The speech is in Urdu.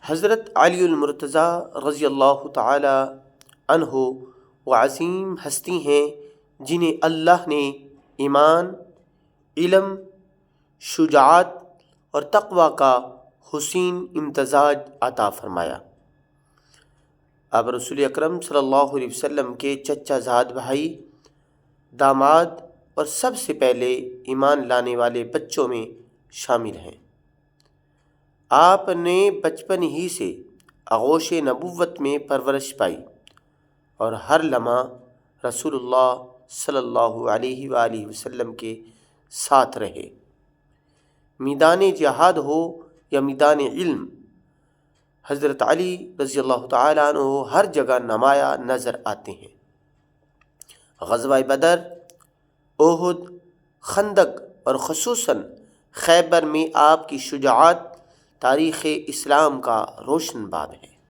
حضرت علی المرتضیٰ رضی اللہ تعالی عنہ وہ عظیم ہستی ہیں جنہیں اللہ نے ایمان، علم، شجاعت اور تقوی کا حسین امتزاج عطا فرمایا۔ آپ رسول اکرم صلی اللہ علیہ وسلم کے چچا زاد بھائی، داماد اور سب سے پہلے ایمان لانے والے بچوں میں شامل ہیں۔ آپ نے بچپن ہی سے آغوش نبوت میں پرورش پائی اور ہر لمحہ رسول اللہ صلی اللہ علیہ وآلہ وسلم کے ساتھ رہے۔ میدان جہاد ہو یا میدان علم، حضرت علی رضی اللہ تعالیٰ عنہ ہر جگہ نمایاں نظر آتے ہیں۔ غزوہ بدر، احد، خندق اور خصوصاً خیبر میں آپ کی شجاعت تاریخ اسلام کا روشن باب ہے۔